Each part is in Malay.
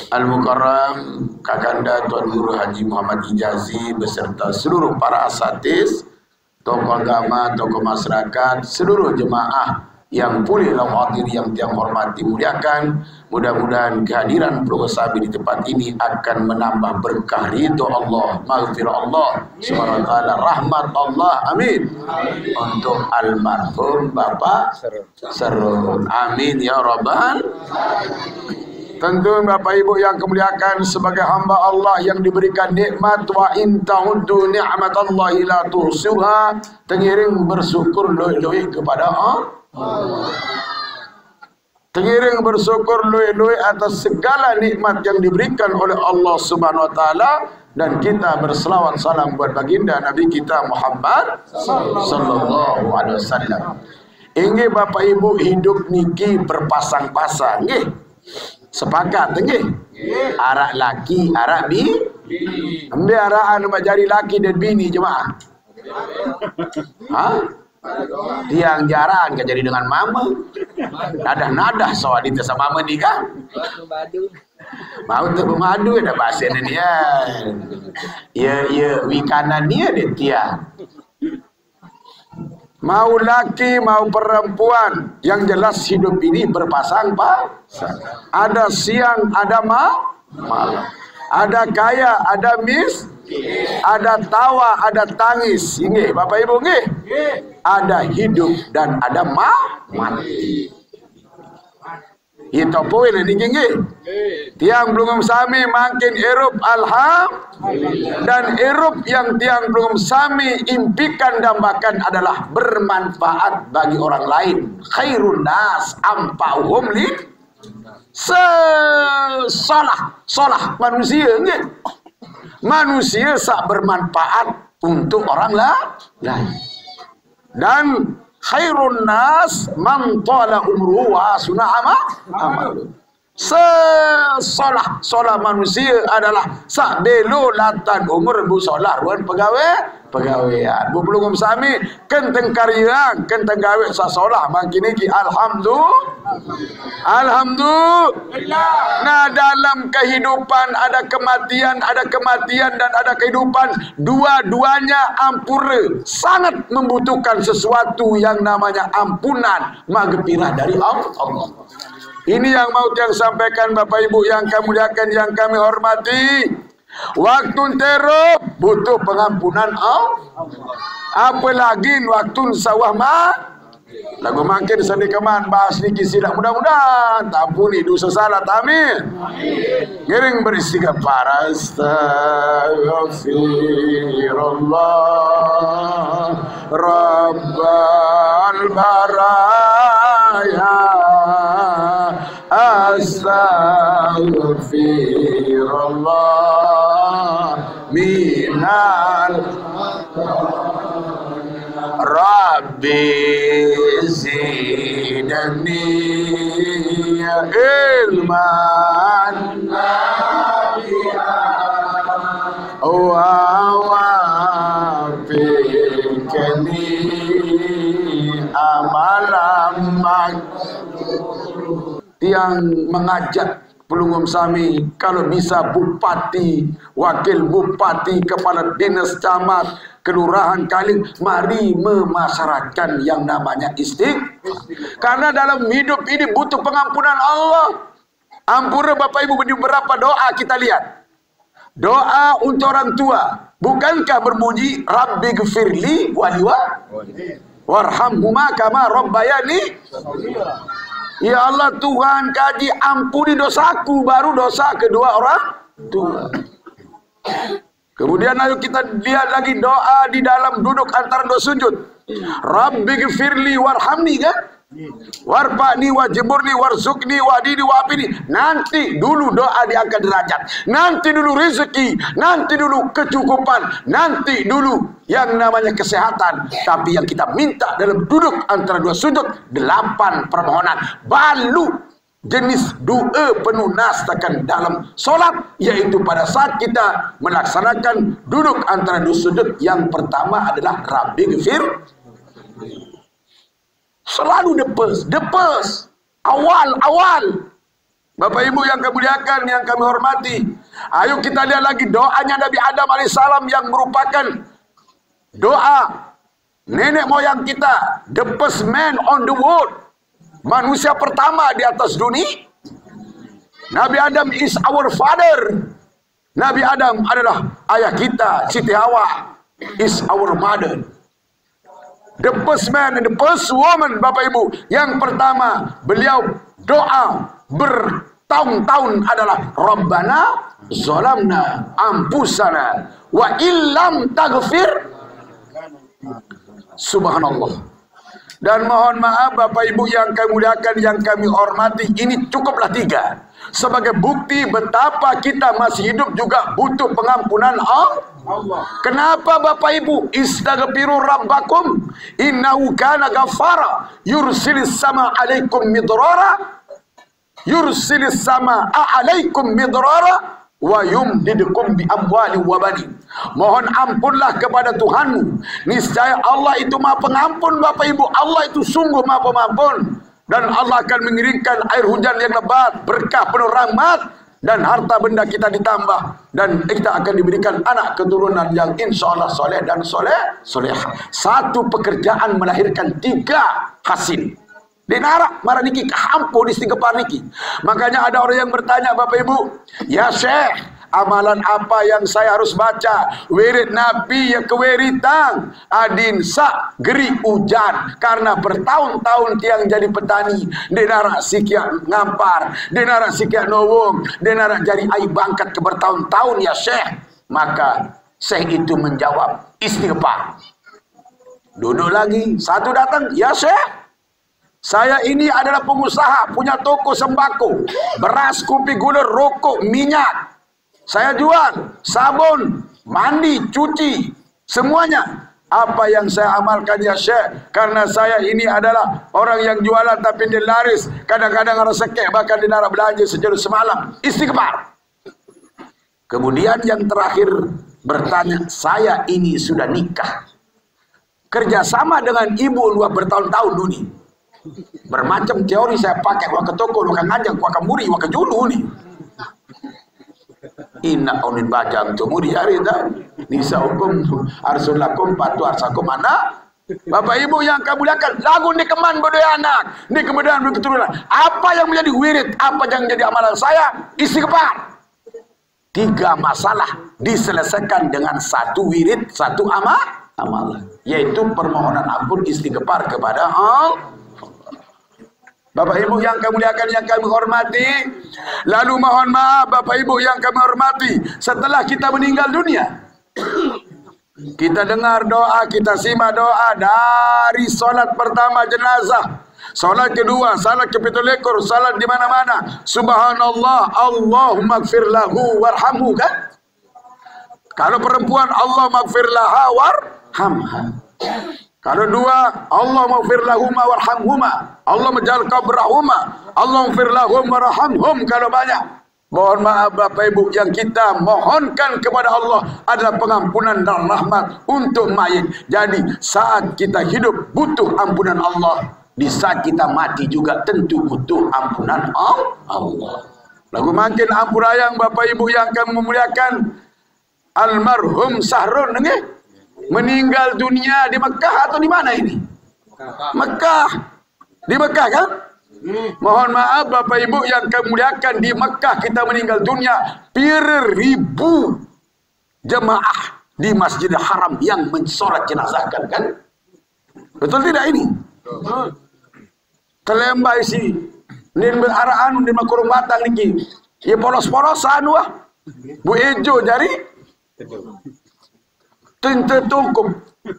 Al-Mukarram Kakanda Tuan Guru Haji Muhammad Ijazi beserta seluruh para asatis, tokoh agama, tokoh masyarakat, seluruh jemaah yang pulih dalam hadir yang tiang hormati muliakan. Mudah-mudahan kehadiran Pulau Sabi di tempat ini akan menambah berkah ridho Allah, maghfirah Allah subhanahu wa ta'ala, rahmat Allah, amin. Untuk almarhum Bapak Serun, amin ya rabbal. Tentu Bapak Ibu yang kemuliakan, sebagai hamba Allah yang diberikan nikmat, wa in ta'uddu ni'matallahi la tuhsuha, tengiring bersyukur lui-lui kepada Allah. Tengiring bersyukur lui-lui atas segala nikmat yang diberikan oleh Allah Subhanahu wa taala, dan kita berselawat salam buat baginda Nabi kita Muhammad sallallahu alaihi wasallam. Inggih Bapak Ibu, hidup niki berpasang-pasang nggih. Sepakat nggih? Arak laki, arak bini. Ambil arahan nak jadi laki dan bini jemaah. Ha? Tiang jarang kan jadi dengan mama. Nadah-nadah soal itu sama mama ni kan? Mau tu bermadu ada bahasa ni dia. Ya, wikanan dia tiang. Mau laki mau perempuan, yang jelas hidup ini berpasang pasang. Ada siang, ada malam. Ada kaya, ada miskin. Ada tawa, ada tangis. Nggih, Bapak Ibu nggih. Ada hidup dan ada mati. Itu poin ini nggih. Tiang belum sami makin erup dan erup yang tiang belum sami impikan dambakan adalah bermanfaat bagi orang lain. Khairun nas ampauhum li solah manusia nggih. Manusia sak bermanfaat untuk orang lain. Dan khairun nas man tala umruhu wa hasuna amalu. Solah manusia adalah sak belo latan umur bu solar wan pegawaian bu belum sami kenteng karyang kenteng gawe sa solah makin iki alhamdulillah. Nah, dalam kehidupan ada kematian dan ada kehidupan, dua-duanya ampura, sangat membutuhkan sesuatu yang namanya ampunan, maghfirah dari Allah. Ini yang mau yang sampaikan Bapak Ibu yang kami muliakan, yang kami hormati. Waktu teruk butuh pengampunan Allah. Apalagi waktu sawah lagu makin sendikaman bahas niki sidak, mudah-mudahan tampuni dosa salah amin. Giring beristighfar, astaghfirullah rabbal baraya, astaghfirullah minal Rabbi zidni ilman wa wafiqni amalan. Tiang mengajak Pelungum Sami, kalau bisa bupati, wakil bupati, kepala dinas camat, kelurahan Kaling, mari memasyaratkan yang namanya istighfar. Karena dalam hidup ini butuh pengampunan Allah. Ampura Bapak Ibu, beberapa doa kita lihat. Doa untuk orang tua, bukankah berbunyi Rabbi gfirli warhamhuma kama rabbayani. Ya Allah Tuhan, kaji ampuni dosaku, baru dosa kedua orang tua. Kemudian ayo kita lihat lagi doa di dalam duduk antara dua sujud. Rabbi gfirli warhamni kan? Warfa'ni wajburni warzukni wadini wafini. Nanti dulu doa diangkat derajat, nanti dulu rezeki, nanti dulu kecukupan, nanti dulu yang namanya kesehatan. Tapi yang kita minta dalam duduk antara dua sujud 8 permohonan, balu jenis doa penuh nastakan dalam solat, yaitu pada saat kita melaksanakan duduk antara dua sujud. Yang pertama adalah Rabbi gfir. Selalu depes awal Bapak Ibu yang kami muliakan, yang kami hormati, ayo kita lihat lagi doanya Nabi Adam alaihissalam yang merupakan doa nenek moyang kita, the first man on the world, manusia pertama di atas dunia. Nabi Adam is our father. Nabi Adam adalah ayah kita. Siti Hawa is our mother. The first man and the first woman, Bapak Ibu, yang pertama beliau doa bertahun-tahun adalah Rabbana zalamna anfusana wa illam taghfir. Subhanallah. Dan mohon maaf Bapak Ibu yang kami muliakan, yang kami hormati, ini cukuplah 3 sebagai bukti betapa kita masih hidup juga butuh pengampunan Allah. Kenapa Bapak Ibu? Istaghfiru rabbakum innahu kana ghaffara yursilis sama alaikum midrara wa yumdidukum bi amwali wa bani. Mohon ampunlah kepada Tuhanmu, niscaya Allah itu Maha Pengampun. Bapak Ibu, Allah itu sungguh Maha Pengampun, dan Allah akan mengirimkan air hujan yang lebat, berkah penuh rahmat, dan harta benda kita ditambah, dan kita akan diberikan anak keturunan yang insya Allah soleh dan solehah. Satu pekerjaan melahirkan 3 hasil. Dinara marah niki hampo di istighfar niki. Makanya ada orang yang bertanya, Bapak Ibu, ya Syekh, amalan apa yang saya harus baca? Wirid Nabi ya kewiritang adin sa geri hujan, karena bertahun-tahun tiang jadi petani. Dinara sikia ngampar, dinara sikia nowong, dinara jadi ai bangkat ke bertahun-tahun ya Syekh. Maka Syekh itu menjawab istighfar. Duduk lagi, satu datang, ya Syekh, saya ini adalah pengusaha, punya toko sembako, beras, kopi, gula, rokok, minyak. Saya jual sabun, mandi, cuci, semuanya. Apa yang saya amalkan ya Syekh? Karena saya ini adalah orang yang jualan tapi dia laris. Kadang-kadang harus sekek, bahkan dia nak belanja sejauh semalam. Istighfar. Kemudian yang terakhir bertanya, saya ini sudah nikah, kerjasama dengan ibu luar bertahun-tahun dunia. Bermacam teori saya pakai, waka toko, waka ngajak, waka muri, waka julu nih. Inna onin bajang tumuri hari dah. Nisa hukum arsul lakum patu arsakum anak. Bapak Ibu yang kami muliakan, lagu ni keman bodoh anak, ni kemudian berketurunan. Apa yang menjadi wirid, apa yang menjadi amalan saya? Istighfar. 3 masalah diselesaikan dengan 1 wirid, 1 amalan, yaitu permohonan ampun, istighfar kepada Allah. Bapak Ibu yang kami muliakan, yang kami hormati, lalu mohon maaf Bapak Ibu yang kami hormati, setelah kita meninggal dunia, kita dengar doa, kita simak doa dari solat pertama jenazah, solat kedua, salat kepitulikur, salat di mana-mana, subhanallah, Allahumma gfir lahu warhamhu, kan? Kalau perempuan, Allah maghfir laha warhamha. Kalau 2, Allah maghfir lahuma warhamhuma, Allah menjal kabrahuma, Allah maghfir lahum warhamhum. Kalau banyak, mohon maaf Bapak Ibu, yang kita mohonkan kepada Allah adalah pengampunan dan rahmat untuk mayit. Jadi saat kita hidup butuh ampunan Allah, di saat kita mati juga tentu butuh ampunan Allah. Lagu makin ampurayang Bapak Ibu yang kami memuliakan, almarhum Sahrun meninggal dunia di Mekah atau di mana ini? Mekah. Di Mekah kan? Mohon maaf Bapak Ibu yang kami muliakan, di Mekah kita meninggal dunia, ribu jemaah di Masjidil Haram yang mensolat jenazahkan, kan? Betul tidak ini? Telembay si nin beraraan di makurung batang niki. Ya polos-polosan wah. Bu Ejo jari tertungkup,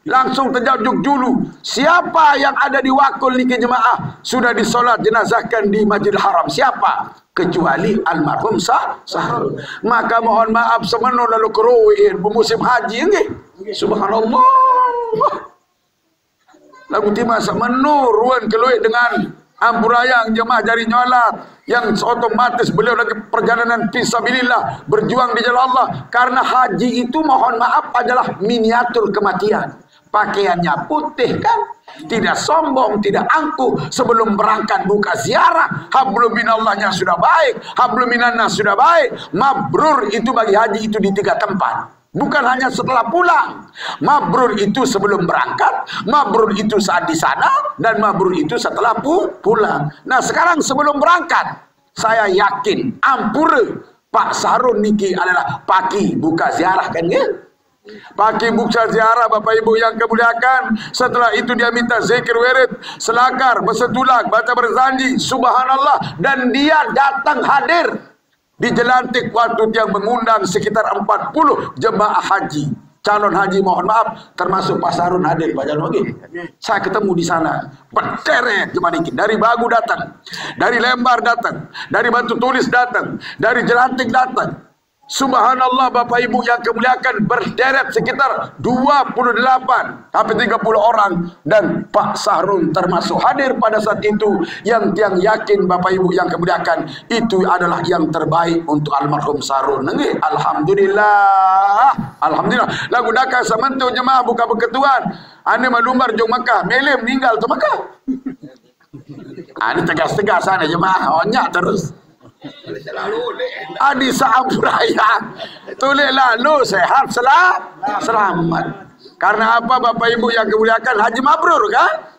langsung terjauh dulu. Siapa yang ada di wakul niki jemaah sudah disolat jenazahkan di Masjidil Haram? Siapa? Kecuali almarhum Sahrul. Maka mohon maaf semenu lalu keruin musim haji nggih. Subhanallah. Lagu timah semenu ruan keluit dengan ampurayang jemaah jari nyolat yang otomatis beliau lagi perjalanan fisabilillah, berjuang di jalan Allah. Karena haji itu mohon maaf adalah miniatur kematian. Pakaiannya putih, kan? tidak sombong, tidak angkuh. Sebelum berangkat buka ziarah, hablum minallahnya sudah baik, hablum minannas sudah baik. Mabrur itu bagi haji itu di 3 tempat. Bukan hanya setelah pulang. Mabrur itu sebelum berangkat, mabrur itu saat di sana, dan mabrur itu setelah pulang. Nah sekarang sebelum berangkat, saya yakin ampura Pak Sarun niki adalah pagi buka ziarah kan ya? Pagi buka ziarah Bapak Ibu yang kemuliakan. Setelah itu dia minta zikir wirid, selakar, bersetulak, baca berzanji, subhanallah, dan dia datang hadir di Jelantik waktu yang mengundang sekitar 40 jemaah haji, calon haji, mohon maaf, termasuk Pak Sarun hadir, Pak Jalur lagi. Saya ketemu di sana, berderet jemaah dikit, dari Bagu datang, dari Lembar datang, dari Batu Tulis datang, dari Jelantik datang. Subhanallah Bapak Ibu yang kemuliakan, berderet sekitar 28 sampai 30 orang, dan Pak Sahrun termasuk hadir pada saat itu. Yang tiang yakin Bapak Ibu yang kemuliakan, itu adalah yang terbaik untuk almarhum Sahrun. Alhamdulillah, alhamdulillah. Lagu daka sementu jemaah buka berketuan. Ane malumbar jong Makkah, mele meninggal tu Makkah. Ini tegas-tegas sana jemaah, onyak terus. Adi Saamburaya tulis lalu sehat selamat. Karena apa Bapak Ibu yang kemuliakan, haji mabrur kan?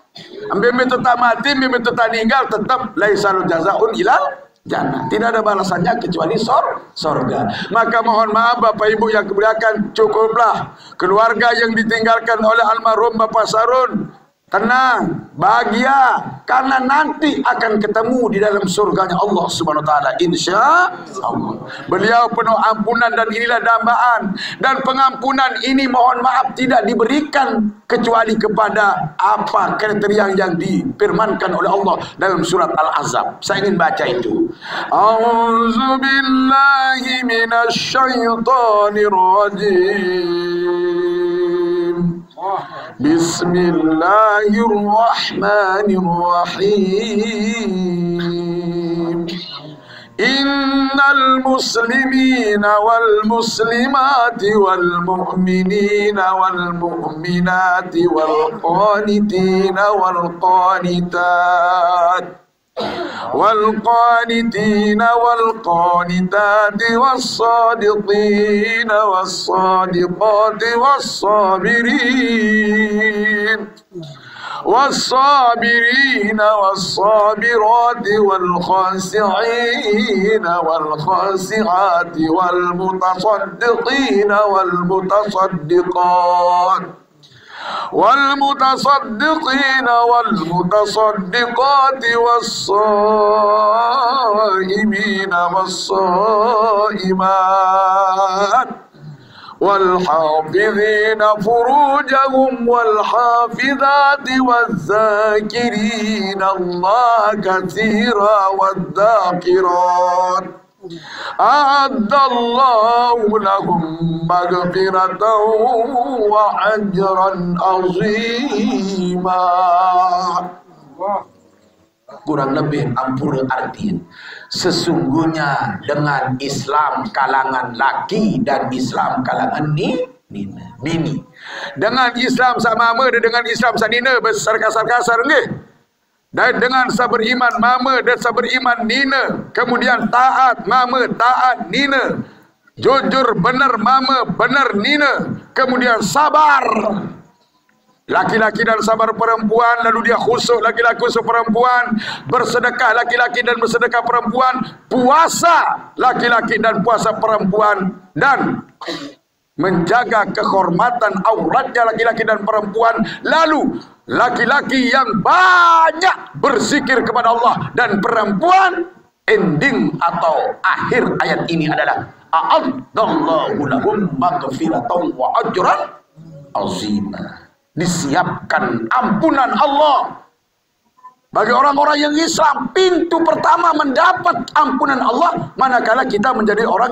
Ambil tetap mati, ambil tetap meninggal, tetap laisal jazaun ilal jannah. Tidak ada balasannya kecuali sorga. Maka mohon maaf Bapak Ibu yang kemuliakan, cukuplah keluarga yang ditinggalkan oleh almarhum Bapak Sarun tenang, bahagia, karena nanti akan ketemu di dalam surganya Allah Subhanahu wa taala, insya Allah. Beliau penuh ampunan, dan inilah dambaan. Dan pengampunan ini mohon maaf tidak diberikan kecuali kepada apa kriteria yang difirmankan oleh Allah dalam surat Al-Ahzab. Saya ingin baca itu. A'udzubillahi minasyaitonir rajim. Bismillahirrahmanirrahim. Innal muslimina wal muslimati wal mu'minina wal mu'minati wal qanitina wal qanitat والقانتين والقانتات والصادقين والصادقات والصابرين والصابرات والخاشعين والخاشعات والمتصدقين والمتصدقات والمتصدقين والمتصدقات والصائمين والصائمات والحافظين فروجهم والحافظات والذاكرين الله كثيرا والذاكرات أعد الله لهم مغفرة وأجرا عظيما. Kurang lebih ampun artinya, sesungguhnya dengan Islam kalangan laki dan Islam kalangan bini, dengan Islam sama ama dengan Islam sanina besar-kasar nggih. Dan dengan sabar iman mama dan sabar iman nina, kemudian taat mama, taat nina, jujur benar mama, benar nina, kemudian sabar laki-laki dan sabar perempuan, lalu dia khusyuk laki-laki khusyuk perempuan, bersedekah laki-laki dan bersedekah perempuan, puasa laki-laki dan puasa perempuan, dan menjaga kehormatan auratnya laki-laki dan perempuan. Lalu laki-laki yang banyak berzikir kepada Allah, dan perempuan, ending atau akhir ayat ini adalah a'addallahu lahum maghfiratan wa ajran azima. Disiapkan ampunan Allah bagi orang-orang yang Islam. Pintu pertama mendapat ampunan Allah manakala kita menjadi orang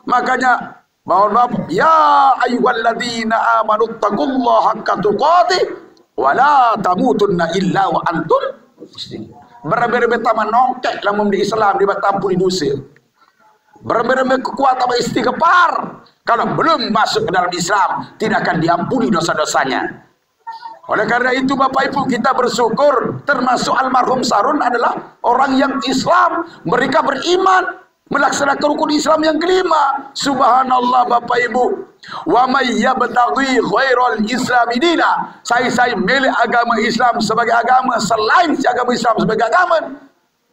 Makanya mohon maaf, ya ayyuhalladzina amanu taqullaha haqqa tuqatih wala tamutunna illa wa antum muslimun. Berbe-rebe taman nongkek lamun di Islam dibatampuni dosa. Berbe-rebe kekuatan istighfar. Kalau belum masuk ke dalam Islam tidak akan diampuni dosa-dosanya. Oleh karena itu Bapak Ibu, kita bersyukur termasuk almarhum Sarun adalah orang yang Islam. Mereka beriman, melaksanakan rukun Islam yang kelima. Subhanallah Bapak Ibu. Wa may yabtaghi ghairal islami dina. Saya milih agama Islam sebagai agama selain agama Islam sebagai agama,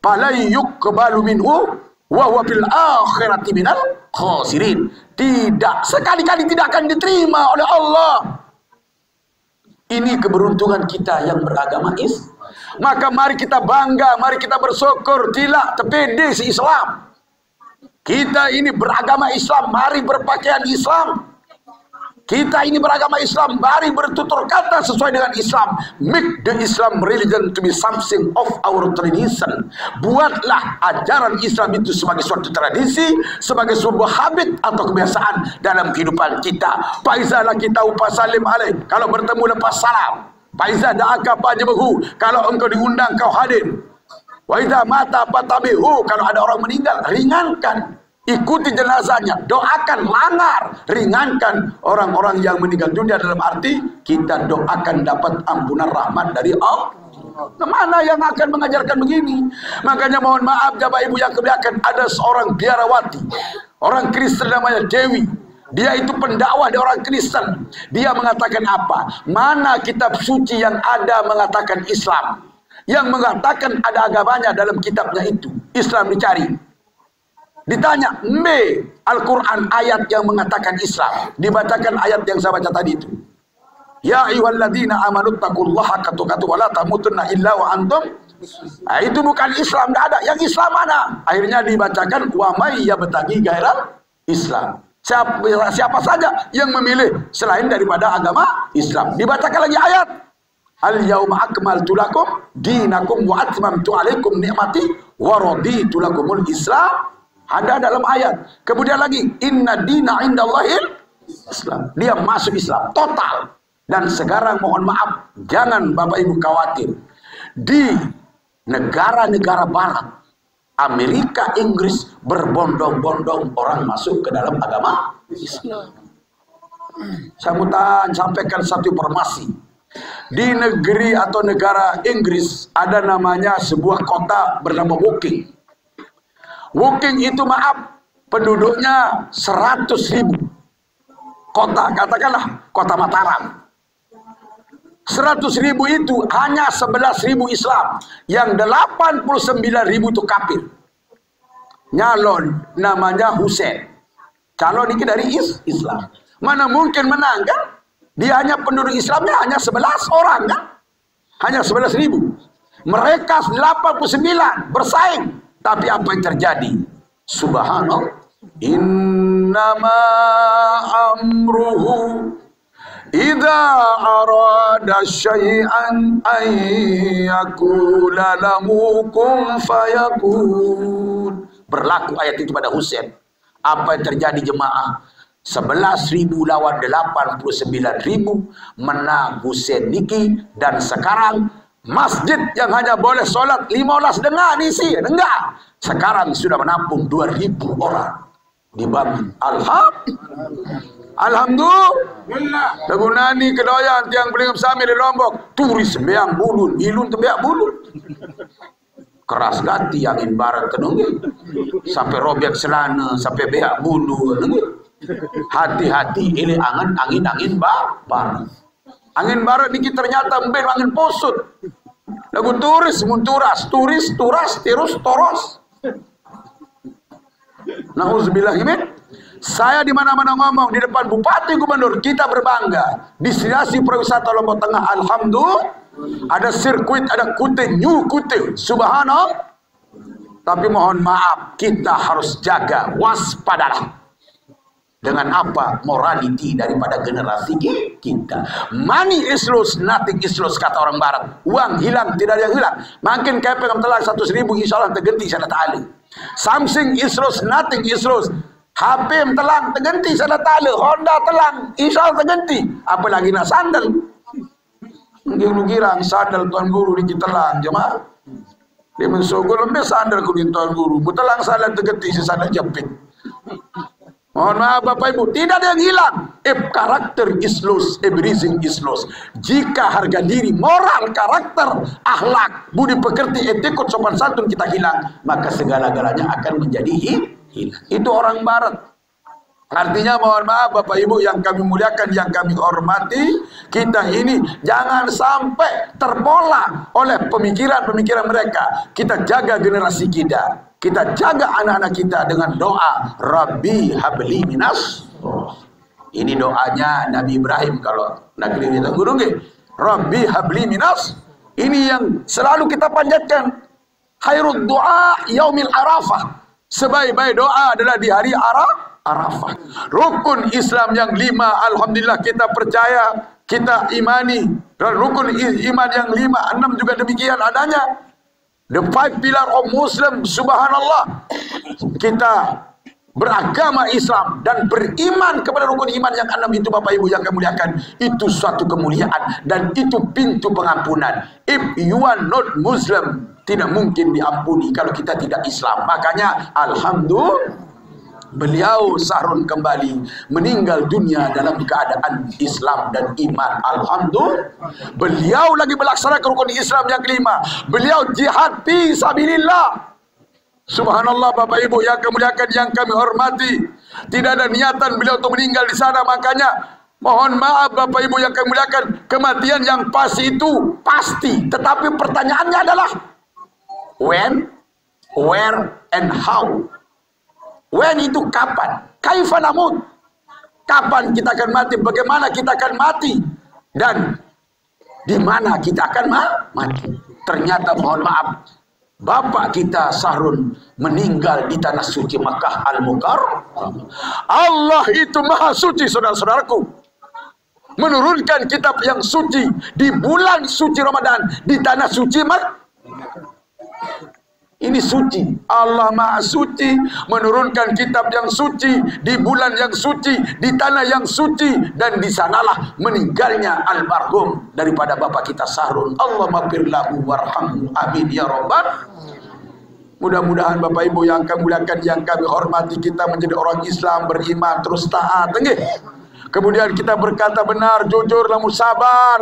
fala yuqbalu minhu wa huwa fil akhirati minal khasirin. Tidak, sekali-kali tidak akan diterima oleh Allah. Ini keberuntungan kita yang beragama Islam. Maka mari kita bangga, mari kita bersyukur. Tidak terpede si Islam. Kita ini beragama Islam, mari berpakaian Islam. Kita ini beragama Islam, mari bertutur kata sesuai dengan Islam. Make the Islam religion to be something of our tradition. Buatlah ajaran Islam itu sebagai suatu tradisi, sebagai sebuah habit atau kebiasaan dalam kehidupan kita. Faizalah kita upah salim alaih, kalau bertemu lepas salam. Faizah da'aka fajabahu, kalau engkau diundang kau hadir. Wa idza mata fatabihu, kalau ada orang meninggal ringankan. Ikuti jenazahnya, doakan, langar, ringankan orang-orang yang meninggal dunia, dalam arti kita doakan dapat ampunan rahmat dari Allah. Mana yang akan mengajarkan begini? Makanya mohon maaf Bapak Ibu yang kemuliaan, ada seorang biarawati, orang Kristen namanya Dewi. Dia itu pendakwah di orang Kristen. Dia mengatakan apa? Mana kitab suci yang ada mengatakan Islam? Yang mengatakan ada agamanya dalam kitabnya itu. Islam dicari. Ditanya, Al-Quran ayat yang mengatakan Islam. Dibacakan ayat yang saya baca tadi itu. Ya ayyuhalladzina amanu taqullaha haqqa wa la tamutunna illa wa antum. Nah, itu bukan Islam, tidak ada. Yang Islam mana? Akhirnya dibacakan wa may yabtaghi ghairal Islam. Siapa saja yang memilih selain daripada agama Islam. Dibacakan lagi ayat. Al-yawma akmaltu lakum dinakum wa atmamtu alaikum ni'mati wa raditu lakumul Islam. Ada dalam ayat. Kemudian lagi, inna dina indallahil Islam. Dia masuk Islam total. Dan sekarang mohon maaf, jangan Bapak Ibu khawatir. Di negara-negara barat, Amerika, Inggris, berbondong-bondong orang masuk ke dalam agama Islam. Saya sampaikan satu informasi. Di negeri atau negara Inggris ada namanya sebuah kota bernama Woking. Woking itu maaf, penduduknya 100.000. Kota, katakanlah kota Mataram. 100.000 itu hanya 11.000 Islam, yang 89.000 itu kafir. Nyalon namanya Hussein. Calon ini dari Islam. Mana mungkin menang kan? Dia hanya penduduk Islamnya hanya 11 orang kan? Hanya 11.000. Mereka 89 bersaing. Tapi apa yang terjadi? Subhanallah. Innama amruhu idza arada syai'an ay yaqula lahu kun fayakun. Berlaku ayat itu pada Husain. Apa yang terjadi jemaah? 11.000 lawan 89.000 menang Husain niki. Dan sekarang masjid yang hanya boleh sholat 15 dengar isi, enggak. Sekarang sudah menampung 2.000 orang dibangun. Alhamdulillah. Lagunani kedoyan tiang belingam sami di Lombok. Turis sembiang bulun, ilun tembiak bulun. Keras gati angin barat tenungi. Sampai robek selana, sampai beak bulu. Hati-hati ini angin barat. Angin barat ini ternyata mbin angin posut. Lagu turis munturas, turas, tirus, toros. Nauzubillah min. Saya di mana-mana ngomong di depan bupati gubernur, kita berbangga. Destinasi pariwisata Lombok Tengah, alhamdulillah. Ada sirkuit, ada kute, new kute. Subhanallah. Tapi mohon maaf, kita harus jaga, waspadalah. Dengan apa? Morality daripada generasi kita. Money is lost, nothing is lost, kata orang barat. Uang hilang, tidak ada yang hilang. Makin kaya pengen telah 100.000, insya Allah terganti sana ta'ala. Something is lost, nothing is lost. HP telang, terganti sana ta'ala. Honda telang, insya Allah terganti. Apalagi nak sandal. Girang sandal tuan guru di telang, jemaah. Dia mensogol, lebih sandal ku di tuan guru. Butelang sandal terganti, si sandal jepit. Mohon maaf Bapak Ibu, tidak ada yang hilang. If karakter is lost, everything is lost. Jika harga diri, moral, karakter, akhlak, budi pekerti, etikot, sopan santun kita hilang, maka segala-galanya akan menjadi hilang. Itu orang Barat. Artinya mohon maaf Bapak Ibu yang kami muliakan, yang kami hormati, kita ini jangan sampai terpola oleh pemikiran-pemikiran mereka. Kita jaga generasi kita. Kita jaga anak-anak kita dengan doa Rabbi habli minas. Ini doanya Nabi Ibrahim kalau negeri kita guru nggih. Rabbi habli minas. Ini yang selalu kita panjatkan. Khairud doa yaumil arafah. Sebaik-baik doa adalah di hari Arafah. Rukun Islam yang 5 alhamdulillah kita percaya, kita imani. Dan rukun iman yang 5, 6 juga demikian adanya. The 5 pillar of Muslim, subhanallah. Kita beragama Islam dan beriman kepada rukun iman yang 6 itu Bapak Ibu yang kami muliakan. Itu suatu kemuliaan dan itu pintu pengampunan. If you are not Muslim, tidak mungkin diampuni kalau kita tidak Islam. Makanya alhamdulillah beliau Sahrun kembali meninggal dunia dalam keadaan Islam dan iman. Alhamdulillah. Beliau lagi melaksanakan rukun Islam yang 5. Beliau jihad fi sabilillah. Subhanallah Bapak Ibu yang kemuliakan yang kami hormati. Tidak ada niatan beliau untuk meninggal di sana. Makanya mohon maaf Bapak Ibu yang kami muliakan, kematian yang pasti itu pasti. Tetapi pertanyaannya adalah when, where, and how. When itu kapan? Kaifa namut? Kapan kita akan mati? Bagaimana kita akan mati? Dan di mana kita akan mati? Ternyata mohon maaf, bapak kita Sahrun meninggal di tanah suci Makkah Al-Mukarramah. Allah itu maha suci saudara-saudaraku. Menurunkan kitab yang suci di bulan suci Ramadan di tanah suci Makkah. Ini suci. Allah maha suci menurunkan kitab yang suci di bulan yang suci, di tanah yang suci, dan di sanalah meninggalnya almarhum daripada bapak kita Sahrun. Allahumma fir lahu warhamhu amin ya rabbal. Mudah-mudahan Bapak Ibu yang kami muliakan, yang kami hormati, kita menjadi orang Islam beriman terus taat. Kemudian kita berkata benar, jujur, namun sabar.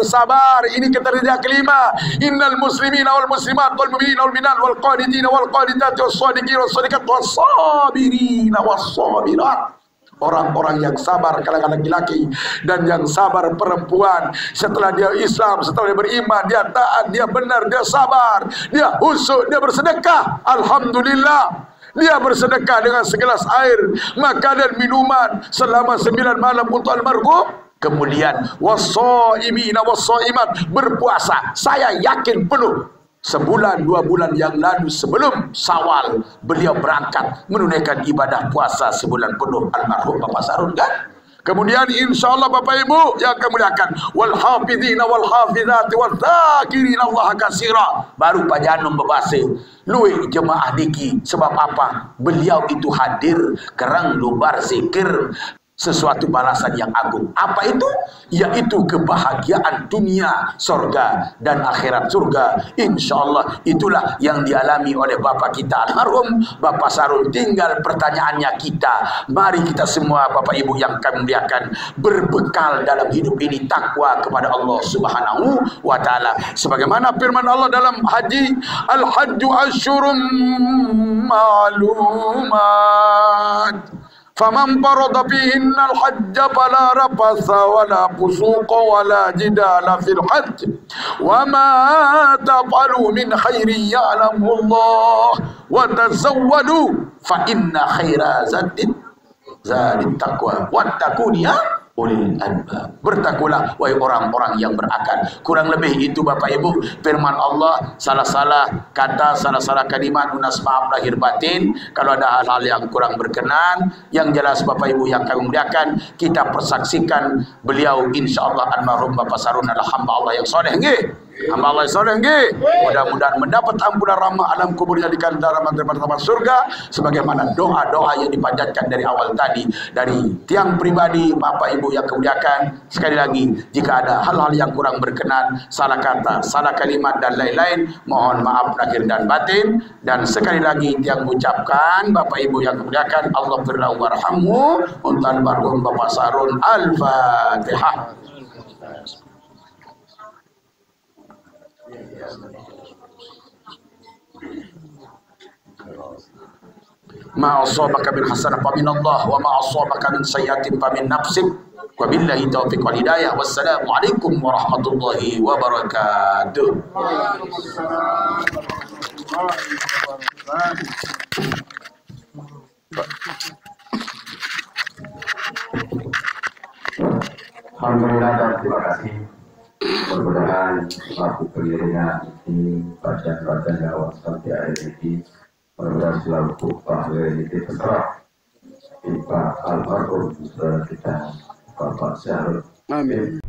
Ini kriteria kelima. Innal muslimina wal muslimat wal mu'minina wal mu'minat wal qanitina wal qanitat was shadiqina was shadiqat was sabirina was sabirat. Orang-orang yang sabar kalangan laki-laki dan yang sabar perempuan. Setelah dia Islam, setelah dia beriman, dia taat, dia benar, dia sabar, dia husuk, dia bersedekah. Alhamdulillah. Dia bersedekah dengan segelas air, makanan, minuman selama 9 malam untuk almarhum. Kemudian was-shaimina was-shaimat, berpuasa. Saya yakin penuh sebulan 2 bulan yang lalu sebelum Syawal beliau berangkat menunaikan ibadah puasa sebulan penuh almarhum Bapak Sahrun kan. Kemudian insyaallah Bapak Ibu yang kami muliakan, wal hafizina wal hafizati wal dzakirina Allah katsira. Baru Pak Janum bebase luwih jemaah niki sebab apa? Beliau itu hadir kerang lubar zikir, sesuatu balasan yang agung. Apa itu? Yaitu kebahagiaan dunia surga dan akhirat surga. Insyaallah itulah yang dialami oleh bapak kita almarhum Bapak Sahrun. Tinggal pertanyaannya kita, mari kita semua Bapak Ibu yang kami muliakan berbekal dalam hidup ini takwa kepada Allah Subhanahu wa taala. Sebagaimana firman Allah dalam haji, al-hajju asyurum ma'lumat. Faman farada fihinna al-hajj fala rafasa wala fusuqa wala jidala fil hajj wa ma taf'alu min khairin ya'lamu Allah wa tazawwadu fa inna khaira zadit taqwa wattaqun ya ulil albab. Bertakwalah wahai orang-orang yang berakal. Kurang lebih itu Bapak Ibu firman Allah. Salah-salah kata, salah-salah kalimat, unas maaf lahir batin kalau ada hal-hal yang kurang berkenan. Yang jelas Bapak Ibu yang kami muliakan, kita persaksikan beliau insyaallah almarhum Bapak Sahrun adalah hamba Allah yang soleh nggih. Hamba Allah soleh nggih. Mudah-mudahan mendapat ampunan rahmat alam kubur jadikan rahmat pertama surga sebagaimana doa-doa yang dipanjatkan dari awal tadi dari tiang pribadi Bapak Ibu yang kemuliakan. Sekali lagi, jika ada hal-hal yang kurang berkenan, salah kata, salah kalimat dan lain-lain, mohon maaf lahir dan batin. Dan sekali lagi yang mengucapkan Bapak Ibu yang kemuliakan, Allah firlahu warhamhu untuk almarhum Bapak Sarun. Al-Fatihah. Ma asabaka min hasanah fa min Allah wa ma asabaka min sayyi'atin fa min nafsik wa billahi taufiq wal hidayah. Wassalamu alaikum warahmatullahi wabarakatuh. Alhamdulillah dan terima kasih. Mudah-mudahan selaku pengiringan ini bacaan-bacaan dakwah sampai akhir ini, mudah-mudahan selaku pahala ini terserah kita almarhum saudara kita Bapak Syarul. Amin.